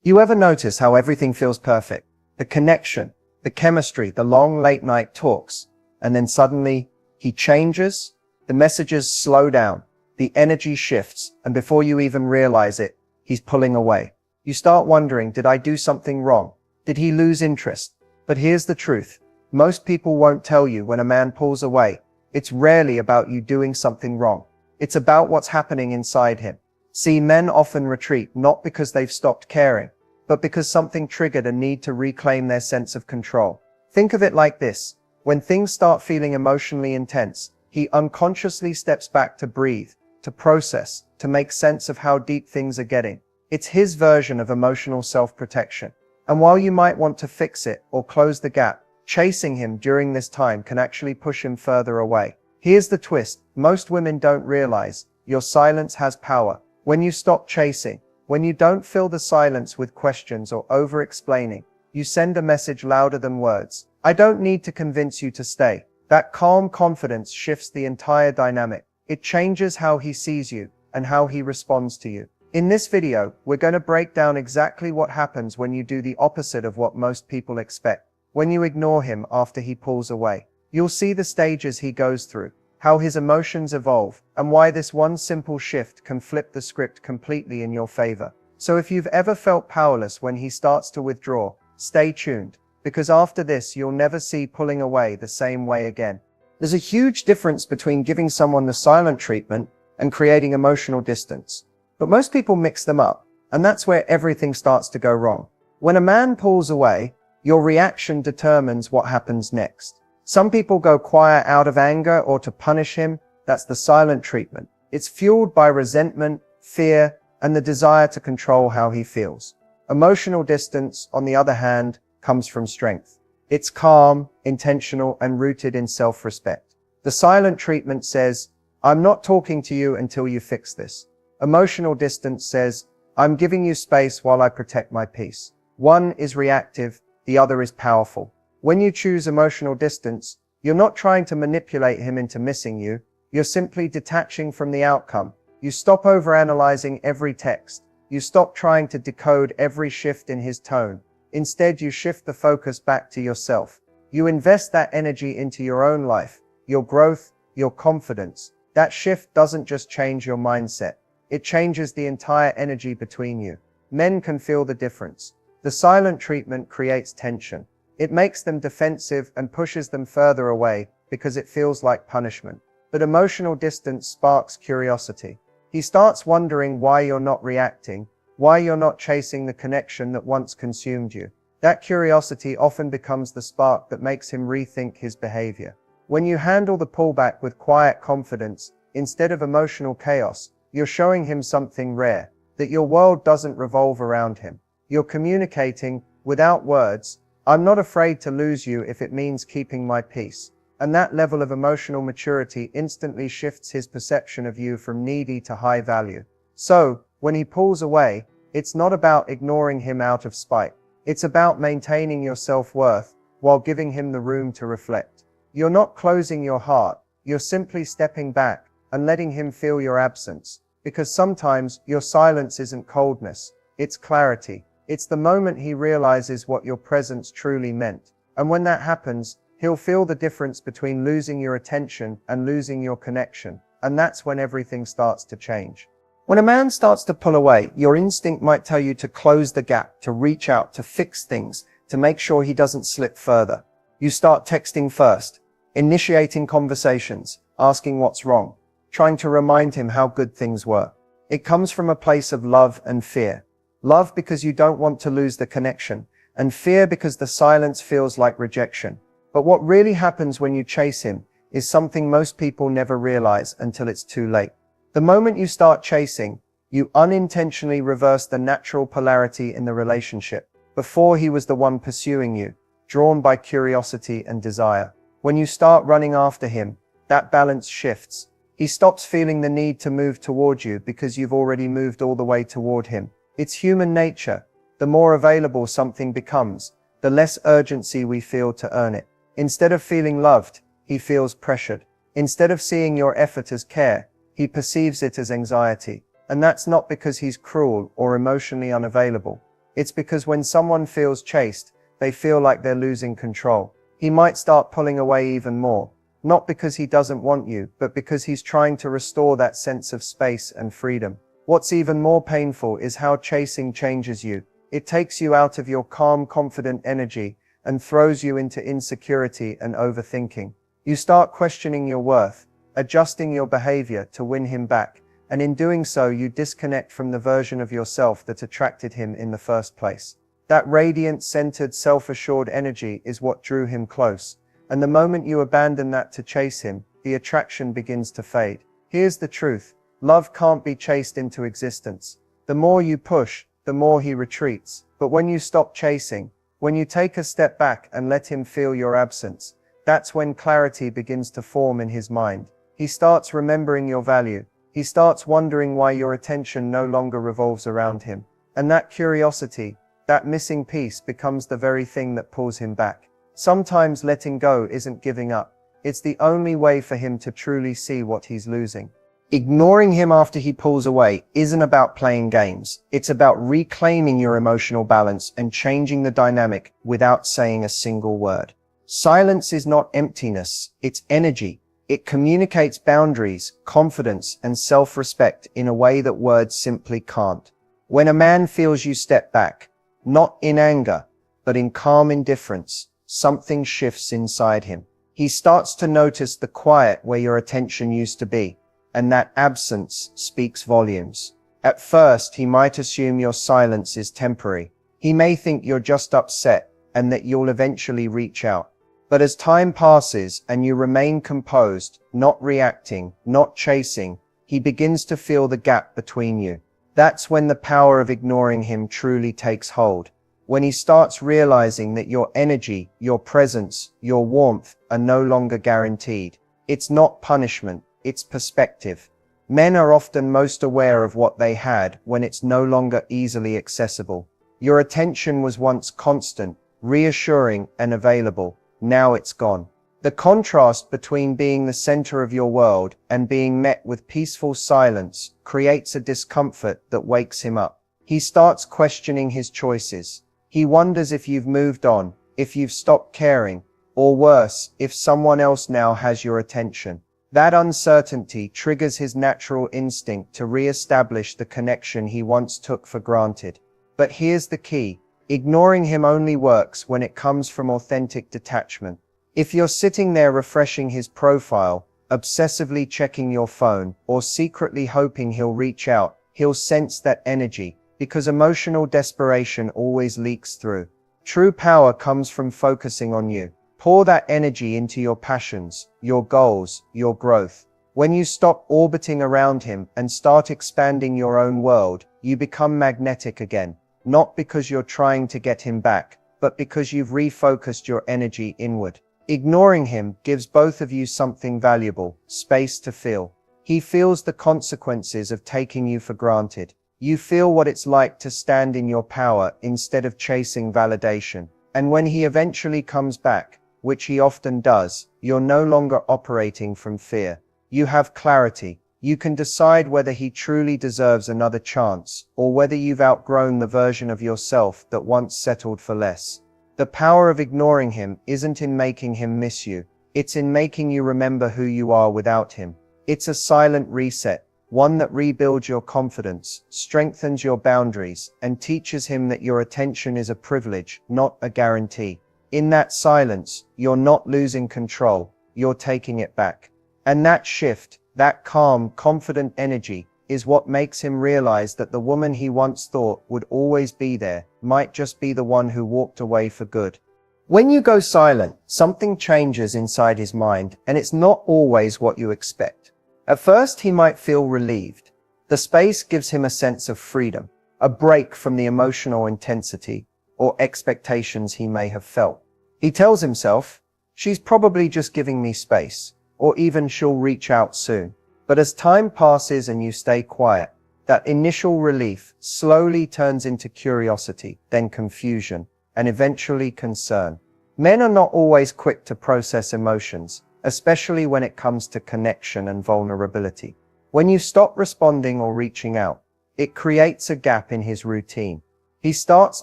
You ever notice how everything feels perfect? The connection, the chemistry, the long late night talks, and then suddenly, he changes, the messages slow down, the energy shifts, and before you even realize it, he's pulling away. You start wondering, did I do something wrong? Did he lose interest? But here's the truth. Most people won't tell you when a man pulls away. It's rarely about you doing something wrong. It's about what's happening inside him. See, men often retreat not because they've stopped caring, but because something triggered a need to reclaim their sense of control. Think of it like this. When things start feeling emotionally intense, he unconsciously steps back to breathe, to process, to make sense of how deep things are getting. It's his version of emotional self-protection. And while you might want to fix it or close the gap, chasing him during this time can actually push him further away. Here's the twist. Most women don't realize your silence has power. When you stop chasing, when you don't fill the silence with questions or over-explaining, you send a message louder than words. I don't need to convince you to stay. That calm confidence shifts the entire dynamic. It changes how he sees you and how he responds to you. In this video, we're going to break down exactly what happens when you do the opposite of what most people expect. When you ignore him after he pulls away, you'll see the stages he goes through, how his emotions evolve, and why this one simple shift can flip the script completely in your favor. So if you've ever felt powerless when he starts to withdraw, stay tuned, because after this you'll never see pulling away the same way again. There's a huge difference between giving someone the silent treatment and creating emotional distance. But most people mix them up, and that's where everything starts to go wrong. When a man pulls away, your reaction determines what happens next. Some people go quiet out of anger or to punish him. That's the silent treatment. It's fueled by resentment, fear, and the desire to control how he feels. Emotional distance, on the other hand, comes from strength. It's calm, intentional, and rooted in self-respect. The silent treatment says, I'm not talking to you until you fix this. Emotional distance says, I'm giving you space while I protect my peace. One is reactive, the other is powerful. When you choose emotional distance, you're not trying to manipulate him into missing you. You're simply detaching from the outcome. You stop overanalyzing every text. You stop trying to decode every shift in his tone. Instead, you shift the focus back to yourself. You invest that energy into your own life, your growth, your confidence. That shift doesn't just change your mindset. It changes the entire energy between you. Men can feel the difference. The silent treatment creates tension. It makes them defensive and pushes them further away because it feels like punishment. But emotional distance sparks curiosity. He starts wondering why you're not reacting, why you're not chasing the connection that once consumed you. That curiosity often becomes the spark that makes him rethink his behavior. When you handle the pullback with quiet confidence, instead of emotional chaos, you're showing him something rare, that your world doesn't revolve around him. You're communicating, without words, I'm not afraid to lose you if it means keeping my peace. And that level of emotional maturity instantly shifts his perception of you from needy to high value. So, when he pulls away, it's not about ignoring him out of spite. It's about maintaining your self-worth while giving him the room to reflect. You're not closing your heart, you're simply stepping back and letting him feel your absence. Because sometimes your silence isn't coldness, it's clarity. It's the moment he realizes what your presence truly meant. And when that happens, he'll feel the difference between losing your attention and losing your connection. And that's when everything starts to change. When a man starts to pull away, your instinct might tell you to close the gap, to reach out, to fix things, to make sure he doesn't slip further. You start texting first, initiating conversations, asking what's wrong, trying to remind him how good things were. It comes from a place of love and fear. Love because you don't want to lose the connection, and fear because the silence feels like rejection. But what really happens when you chase him is something most people never realize until it's too late. The moment you start chasing, you unintentionally reverse the natural polarity in the relationship. Before, he was the one pursuing you, drawn by curiosity and desire. When you start running after him, that balance shifts. He stops feeling the need to move toward you because you've already moved all the way toward him. It's human nature. The more available something becomes, the less urgency we feel to earn it. Instead of feeling loved, he feels pressured. Instead of seeing your effort as care, he perceives it as anxiety. And that's not because he's cruel or emotionally unavailable. It's because when someone feels chased, they feel like they're losing control. He might start pulling away even more, not because he doesn't want you, but because he's trying to restore that sense of space and freedom. What's even more painful is how chasing changes you. It takes you out of your calm, confident energy and throws you into insecurity and overthinking. You start questioning your worth, adjusting your behavior to win him back, and in doing so you disconnect from the version of yourself that attracted him in the first place. That radiant, centered, self-assured energy is what drew him close, and the moment you abandon that to chase him, the attraction begins to fade. Here's the truth: love can't be chased into existence. The more you push, the more he retreats. But when you stop chasing, when you take a step back and let him feel your absence, that's when clarity begins to form in his mind. He starts remembering your value. He starts wondering why your attention no longer revolves around him. And that curiosity, that missing piece, becomes the very thing that pulls him back. Sometimes letting go isn't giving up. It's the only way for him to truly see what he's losing. Ignoring him after he pulls away isn't about playing games. It's about reclaiming your emotional balance and changing the dynamic without saying a single word. Silence is not emptiness, it's energy. It communicates boundaries, confidence, and self-respect in a way that words simply can't. When a man feels you step back, not in anger, but in calm indifference, something shifts inside him. He starts to notice the quiet where your attention used to be, and that absence speaks volumes. At first, he might assume your silence is temporary. He may think you're just upset and that you'll eventually reach out. But as time passes and you remain composed, not reacting, not chasing, he begins to feel the gap between you. That's when the power of ignoring him truly takes hold. When he starts realizing that your energy, your presence, your warmth are no longer guaranteed. It's not punishment, it's perspective. Men are often most aware of what they had when it's no longer easily accessible. Your attention was once constant, reassuring, and available. Now it's gone. The contrast between being the center of your world and being met with peaceful silence creates a discomfort that wakes him up. He starts questioning his choices. He wonders if you've moved on, if you've stopped caring, or worse, if someone else now has your attention. That uncertainty triggers his natural instinct to re-establish the connection he once took for granted. But here's the key: ignoring him only works when it comes from authentic detachment. If you're sitting there refreshing his profile, obsessively checking your phone, or secretly hoping he'll reach out, he'll sense that energy, because emotional desperation always leaks through. True power comes from focusing on you. Pour that energy into your passions, your goals, your growth. When you stop orbiting around him and start expanding your own world, you become magnetic again. Not because you're trying to get him back, but because you've refocused your energy inward. Ignoring him gives both of you something valuable: space to feel. He feels the consequences of taking you for granted. You feel what it's like to stand in your power instead of chasing validation. And when he eventually comes back, which he often does, you're no longer operating from fear. You have clarity. You can decide whether he truly deserves another chance, or whether you've outgrown the version of yourself that once settled for less. The power of ignoring him isn't in making him miss you. It's in making you remember who you are without him. It's a silent reset, one that rebuilds your confidence, strengthens your boundaries, and teaches him that your attention is a privilege, not a guarantee. In that silence, you're not losing control, you're taking it back. And that shift, that calm, confident energy, is what makes him realize that the woman he once thought would always be there might just be the one who walked away for good. When you go silent, something changes inside his mind, and it's not always what you expect. At first, he might feel relieved. The space gives him a sense of freedom, a break from the emotional intensity or expectations he may have felt. He tells himself, she's probably just giving me space, or even she'll reach out soon. But as time passes and you stay quiet, that initial relief slowly turns into curiosity, then confusion, and eventually concern. Men are not always quick to process emotions, especially when it comes to connection and vulnerability. When you stop responding or reaching out, it creates a gap in his routine. He starts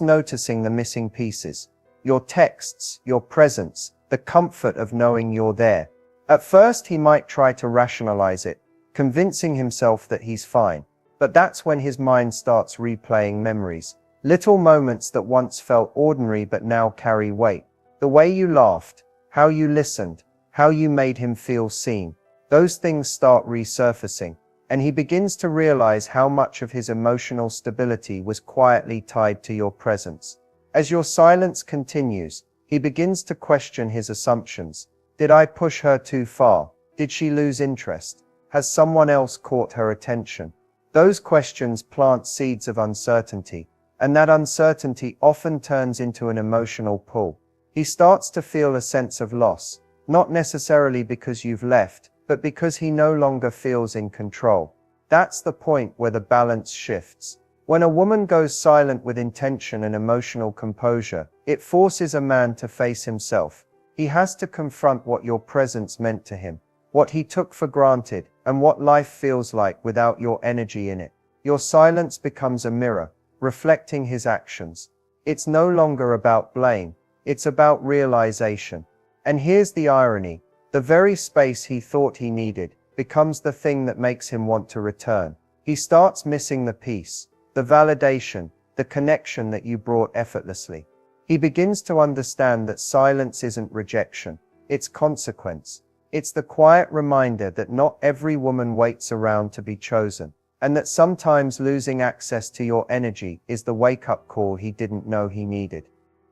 noticing the missing pieces. Your texts, your presence, the comfort of knowing you're there. At first he might try to rationalize it, convincing himself that he's fine. But that's when his mind starts replaying memories. Little moments that once felt ordinary but now carry weight. The way you laughed, how you listened, how you made him feel seen. Those things start resurfacing, and he begins to realize how much of his emotional stability was quietly tied to your presence. As your silence continues, he begins to question his assumptions. Did I push her too far? Did she lose interest? Has someone else caught her attention? Those questions plant seeds of uncertainty, and that uncertainty often turns into an emotional pull. He starts to feel a sense of loss, not necessarily because you've left, but because he no longer feels in control. That's the point where the balance shifts. When a woman goes silent with intention and emotional composure, it forces a man to face himself. He has to confront what your presence meant to him, what he took for granted, and what life feels like without your energy in it. Your silence becomes a mirror, reflecting his actions. It's no longer about blame, it's about realization. And here's the irony. The very space he thought he needed becomes the thing that makes him want to return. He starts missing the peace, the validation, the connection that you brought effortlessly. He begins to understand that silence isn't rejection, it's consequence. It's the quiet reminder that not every woman waits around to be chosen, and that sometimes losing access to your energy is the wake-up call he didn't know he needed.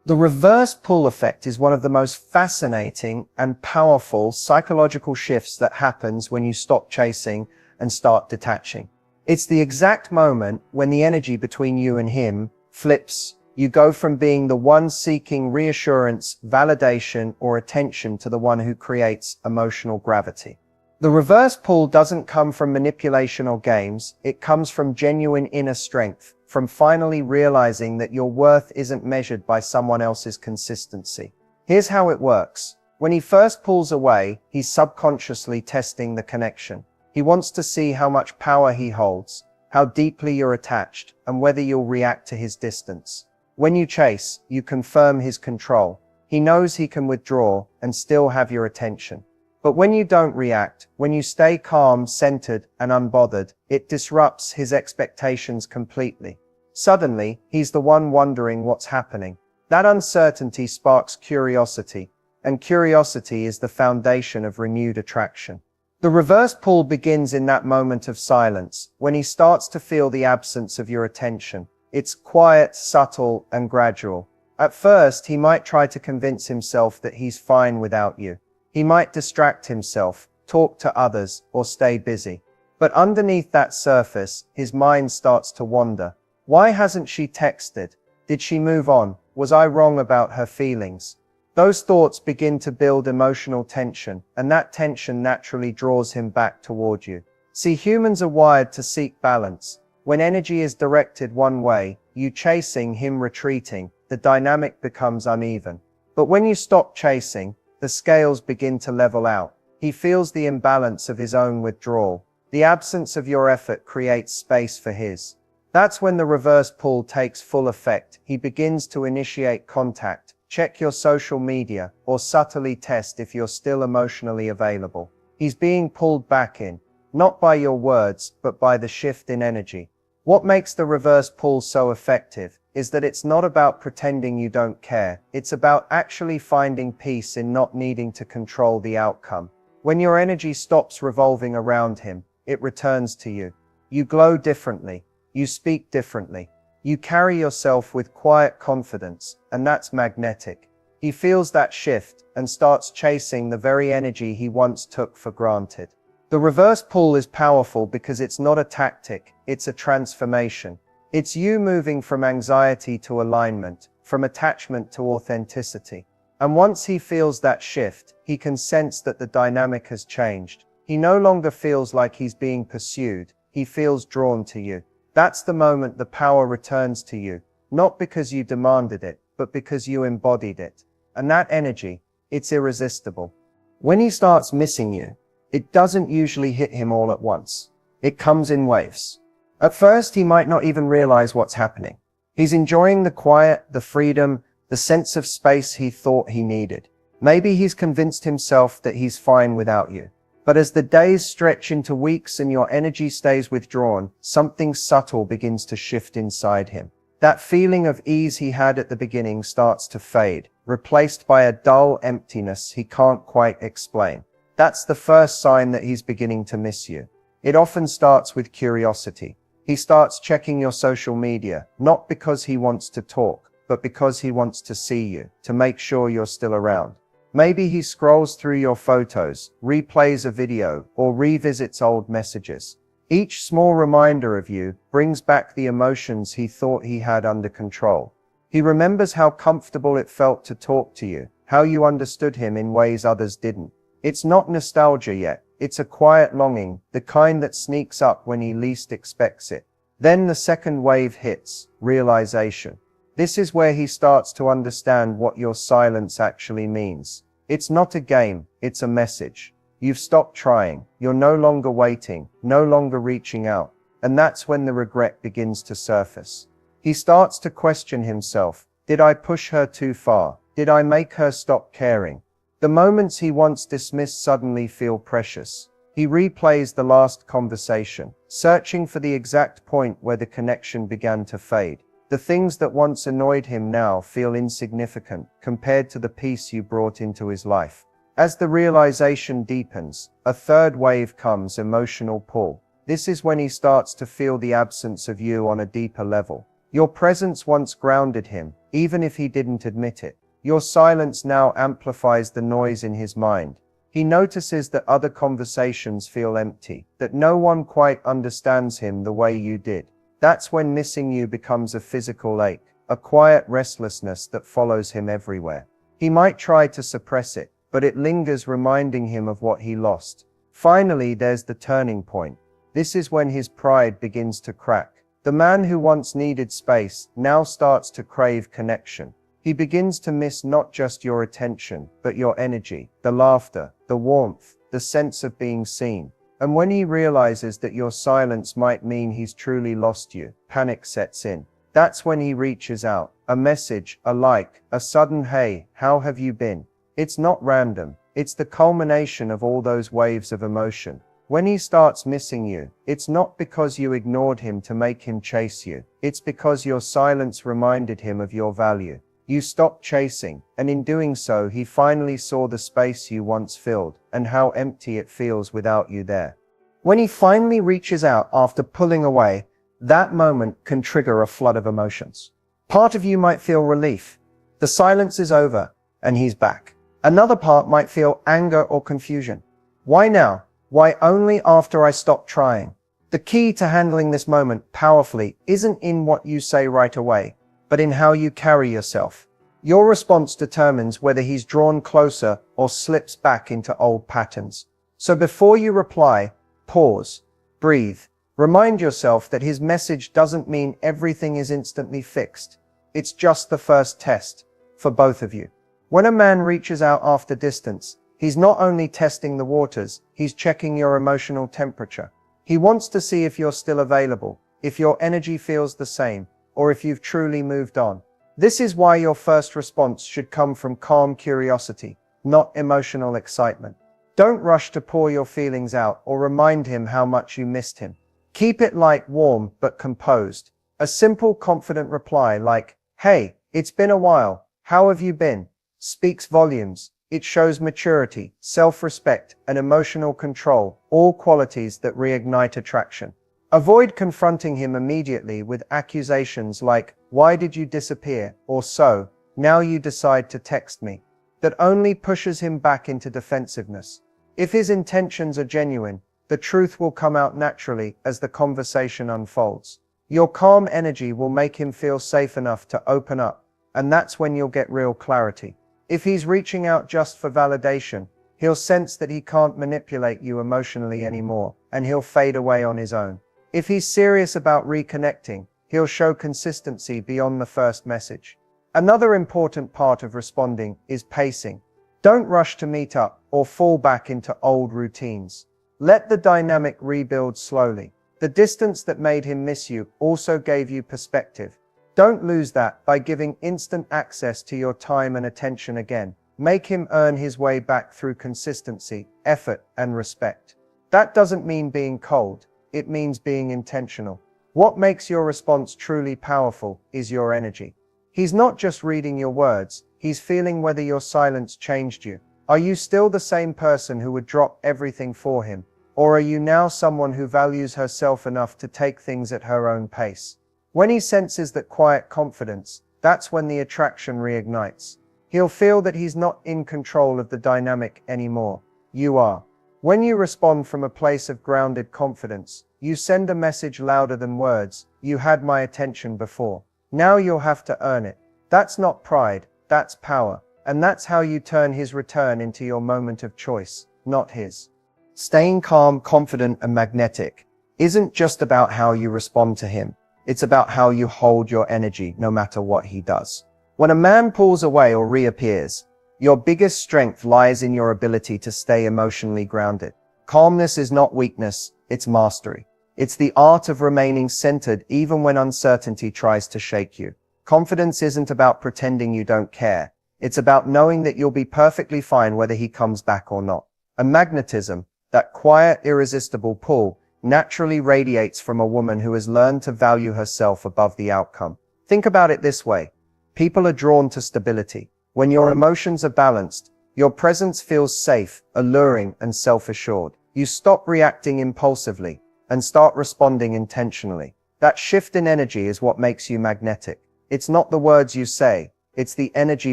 The reverse pull effect is one of the most fascinating and powerful psychological shifts that happens when you stop chasing and start detaching. It's the exact moment when the energy between you and him flips. You go from being the one seeking reassurance, validation, or attention to the one who creates emotional gravity. The reverse pull doesn't come from manipulation or games, it comes from genuine inner strength, from finally realizing that your worth isn't measured by someone else's consistency. Here's how it works. When he first pulls away, he's subconsciously testing the connection. He wants to see how much power he holds, how deeply you're attached, and whether you'll react to his distance. When you chase, you confirm his control. He knows he can withdraw and still have your attention. But when you don't react, when you stay calm, centered, and unbothered, it disrupts his expectations completely. Suddenly, he's the one wondering what's happening. That uncertainty sparks curiosity, and curiosity is the foundation of renewed attraction. The reverse pull begins in that moment of silence, when he starts to feel the absence of your attention. It's quiet, subtle, and gradual. At first, he might try to convince himself that he's fine without you. He might distract himself, talk to others, or stay busy. But underneath that surface, his mind starts to wander. Why hasn't she texted? Did she move on? Was I wrong about her feelings? Those thoughts begin to build emotional tension, and that tension naturally draws him back toward you. See, humans are wired to seek balance. When energy is directed one way, you chasing, him retreating, the dynamic becomes uneven. But when you stop chasing, the scales begin to level out. He feels the imbalance of his own withdrawal. The absence of your effort creates space for his. That's when the reverse pull takes full effect. He begins to initiate contact, check your social media, or subtly test if you're still emotionally available. He's being pulled back in, not by your words, but by the shift in energy. What makes the reverse pull so effective is that it's not about pretending you don't care. It's about actually finding peace in not needing to control the outcome. When your energy stops revolving around him, it returns to you. You glow differently. You speak differently. You carry yourself with quiet confidence, and that's magnetic. He feels that shift and starts chasing the very energy he once took for granted. The reverse pull is powerful because it's not a tactic, it's a transformation. It's you moving from anxiety to alignment, from attachment to authenticity. And once he feels that shift, he can sense that the dynamic has changed. He no longer feels like he's being pursued, he feels drawn to you. That's the moment the power returns to you, not because you demanded it, but because you embodied it. And that energy, it's irresistible. When he starts missing you, it doesn't usually hit him all at once. It comes in waves. At first, he might not even realize what's happening. He's enjoying the quiet, the freedom, the sense of space he thought he needed. Maybe he's convinced himself that he's fine without you. But as the days stretch into weeks and your energy stays withdrawn, something subtle begins to shift inside him. That feeling of ease he had at the beginning starts to fade, replaced by a dull emptiness he can't quite explain. That's the first sign that he's beginning to miss you. It often starts with curiosity. He starts checking your social media, not because he wants to talk, but because he wants to see you, to make sure you're still around. Maybe he scrolls through your photos, replays a video, or revisits old messages. Each small reminder of you brings back the emotions he thought he had under control. He remembers how comfortable it felt to talk to you, how you understood him in ways others didn't. It's not nostalgia yet, it's a quiet longing, the kind that sneaks up when he least expects it. Then the second wave hits, realization. This is where he starts to understand what your silence actually means. It's not a game, it's a message. You've stopped trying, you're no longer waiting, no longer reaching out, and that's when the regret begins to surface. He starts to question himself. Did I push her too far? Did I make her stop caring? The moments he once dismissed suddenly feel precious. He replays the last conversation, searching for the exact point where the connection began to fade. The things that once annoyed him now feel insignificant compared to the peace you brought into his life. As the realization deepens, a third wave comes, emotional pull. This is when he starts to feel the absence of you on a deeper level. Your presence once grounded him, even if he didn't admit it. Your silence now amplifies the noise in his mind. He notices that other conversations feel empty, that no one quite understands him the way you did. That's when missing you becomes a physical ache, a quiet restlessness that follows him everywhere. He might try to suppress it, but it lingers, reminding him of what he lost. Finally, there's the turning point. This is when his pride begins to crack. The man who once needed space now starts to crave connection. He begins to miss not just your attention, but your energy, the laughter, the warmth, the sense of being seen. And when he realizes that your silence might mean he's truly lost you, panic sets in. That's when he reaches out. A message, a like, a sudden "Hey, how have you been?" It's not random. It's the culmination of all those waves of emotion. When he starts missing you, it's not because you ignored him to make him chase you. It's because your silence reminded him of your value. You stopped chasing, and in doing so he finally saw the space you once filled, and how empty it feels without you there. When he finally reaches out after pulling away, that moment can trigger a flood of emotions. Part of you might feel relief. The silence is over, and he's back. Another part might feel anger or confusion. Why now? Why only after I stopped trying? The key to handling this moment powerfully isn't in what you say right away, but in how you carry yourself. Your response determines whether he's drawn closer or slips back into old patterns. So before you reply, pause, breathe. Remind yourself that his message doesn't mean everything is instantly fixed. It's just the first test for both of you. When a man reaches out after distance, he's not only testing the waters, he's checking your emotional temperature. He wants to see if you're still available, if your energy feels the same, or if you've truly moved on. This is why your first response should come from calm curiosity, not emotional excitement. Don't rush to pour your feelings out or remind him how much you missed him. Keep it light, warm, but composed. A simple, confident reply like, "Hey, it's been a while, how have you been?" speaks volumes. It shows maturity, self-respect, and emotional control, all qualities that reignite attraction. Avoid confronting him immediately with accusations like, "Why did you disappear?" or "So, now you decide to text me." That only pushes him back into defensiveness. If his intentions are genuine, the truth will come out naturally as the conversation unfolds. Your calm energy will make him feel safe enough to open up, and that's when you'll get real clarity. If he's reaching out just for validation, he'll sense that he can't manipulate you emotionally anymore, and he'll fade away on his own. If he's serious about reconnecting, he'll show consistency beyond the first message. Another important part of responding is pacing. Don't rush to meet up or fall back into old routines. Let the dynamic rebuild slowly. The distance that made him miss you also gave you perspective. Don't lose that by giving instant access to your time and attention again. Make him earn his way back through consistency, effort, and respect. That doesn't mean being cold, it means being intentional. What makes your response truly powerful is your energy. He's not just reading your words, he's feeling whether your silence changed you. Are you still the same person who would drop everything for him? Or are you now someone who values herself enough to take things at her own pace? When he senses that quiet confidence, that's when the attraction reignites. He'll feel that he's not in control of the dynamic anymore. You are. When you respond from a place of grounded confidence, you send a message louder than words. You had my attention before. Now you'll have to earn it. That's not pride, that's power. And that's how you turn his return into your moment of choice, not his. Staying calm, confident, and magnetic isn't just about how you respond to him. It's about how you hold your energy no matter what he does. When a man pulls away or reappears, your biggest strength lies in your ability to stay emotionally grounded. Calmness is not weakness, it's mastery. It's the art of remaining centered even when uncertainty tries to shake you. Confidence isn't about pretending you don't care. It's about knowing that you'll be perfectly fine whether he comes back or not. And magnetism, that quiet, irresistible pull, naturally radiates from a woman who has learned to value herself above the outcome. Think about it this way. People are drawn to stability. When your emotions are balanced, your presence feels safe, alluring, and self-assured. You stop reacting impulsively and start responding intentionally. That shift in energy is what makes you magnetic. It's not the words you say, it's the energy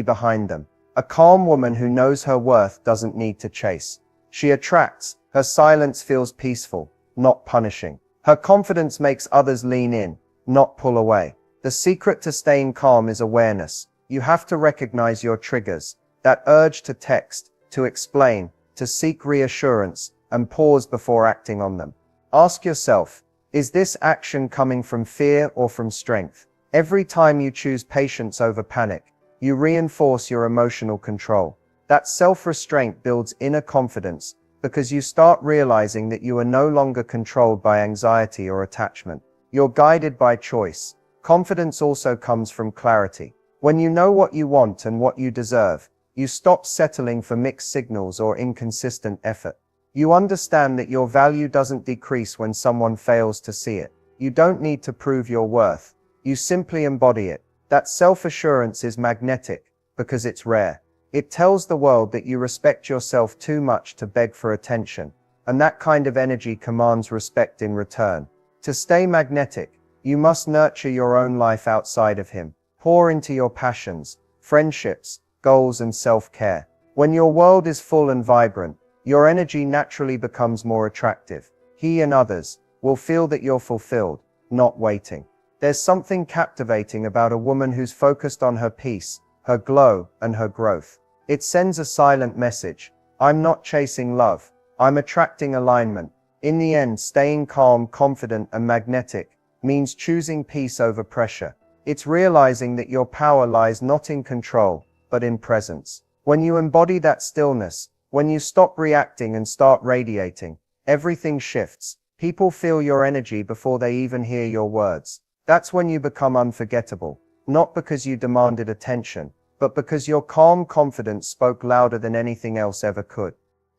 behind them. A calm woman who knows her worth doesn't need to chase. She attracts. Her silence feels peaceful, not punishing. Her confidence makes others lean in, not pull away. The secret to staying calm is awareness. You have to recognize your triggers, that urge to text, to explain, to seek reassurance, and pause before acting on them. Ask yourself, is this action coming from fear or from strength? Every time you choose patience over panic, you reinforce your emotional control. That self-restraint builds inner confidence because you start realizing that you are no longer controlled by anxiety or attachment. You're guided by choice. Confidence also comes from clarity. When you know what you want and what you deserve, you stop settling for mixed signals or inconsistent effort. You understand that your value doesn't decrease when someone fails to see it. You don't need to prove your worth. You simply embody it. That self-assurance is magnetic because it's rare. It tells the world that you respect yourself too much to beg for attention, and that kind of energy commands respect in return. To stay magnetic, you must nurture your own life outside of him. Pour into your passions, friendships, goals, and self-care. When your world is full and vibrant, your energy naturally becomes more attractive. He and others will feel that you're fulfilled, not waiting. There's something captivating about a woman who's focused on her peace, her glow, and her growth. It sends a silent message. I'm not chasing love. I'm attracting alignment. In the end, staying calm, confident, and magnetic means choosing peace over pressure. It's realizing that your power lies not in control, but in presence. When you embody that stillness, when you stop reacting and start radiating, everything shifts. People feel your energy before they even hear your words. That's when you become unforgettable, not because you demanded attention, but because your calm confidence spoke louder than anything else ever could.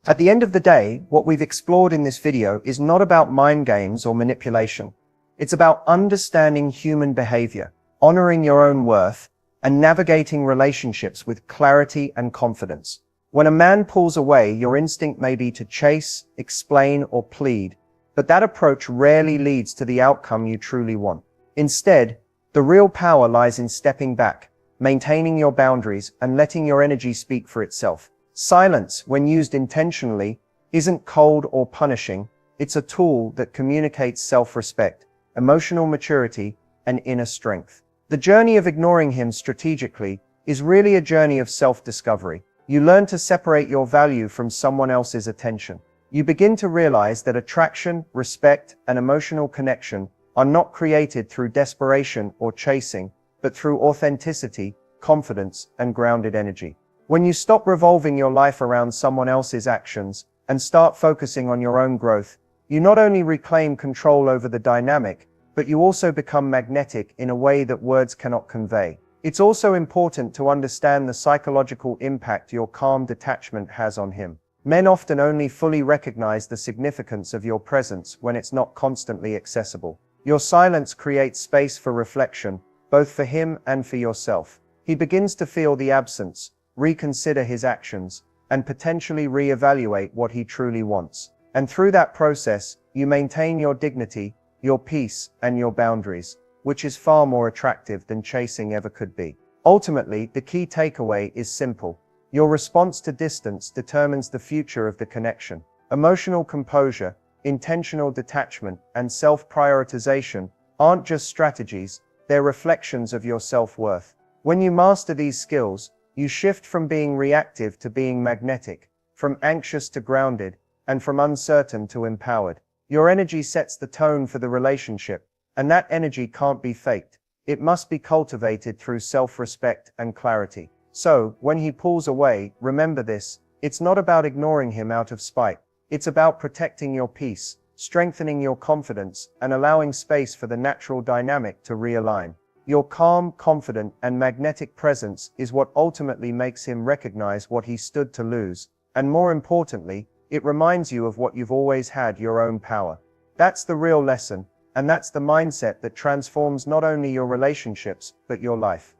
At the end of the day, what we've explored in this video is not about mind games or manipulation. It's about understanding human behavior, honoring your own worth, and navigating relationships with clarity and confidence. When a man pulls away, your instinct may be to chase, explain, or plead, but that approach rarely leads to the outcome you truly want. Instead, the real power lies in stepping back, maintaining your boundaries, and letting your energy speak for itself. Silence, when used intentionally, isn't cold or punishing. It's a tool that communicates self-respect, emotional maturity, and inner strength. The journey of ignoring him strategically is really a journey of self-discovery. You learn to separate your value from someone else's attention. You begin to realize that attraction, respect, and emotional connection are not created through desperation or chasing, but through authenticity, confidence, and grounded energy. When you stop revolving your life around someone else's actions and start focusing on your own growth, you not only reclaim control over the dynamic, but you also become magnetic in a way that words cannot convey. It's also important to understand the psychological impact your calm detachment has on him. Men often only fully recognize the significance of your presence when it's not constantly accessible. Your silence creates space for reflection, both for him and for yourself. He begins to feel the absence, reconsider his actions, and potentially re-evaluate what he truly wants. And through that process, you maintain your dignity, your peace, and your boundaries, which is far more attractive than chasing ever could be. Ultimately, the key takeaway is simple. Your response to distance determines the future of the connection. Emotional composure, intentional detachment, and self-prioritization aren't just strategies, they're reflections of your self-worth. When you master these skills, you shift from being reactive to being magnetic, from anxious to grounded, and from uncertain to empowered. Your energy sets the tone for the relationship, and that energy can't be faked. It must be cultivated through self-respect and clarity. So, when he pulls away, remember this: it's not about ignoring him out of spite. It's about protecting your peace, strengthening your confidence, and allowing space for the natural dynamic to realign. Your calm, confident, and magnetic presence is what ultimately makes him recognize what he stood to lose, and more importantly, it reminds you of what you've always had: your own power. That's the real lesson, and that's the mindset that transforms not only your relationships, but your life.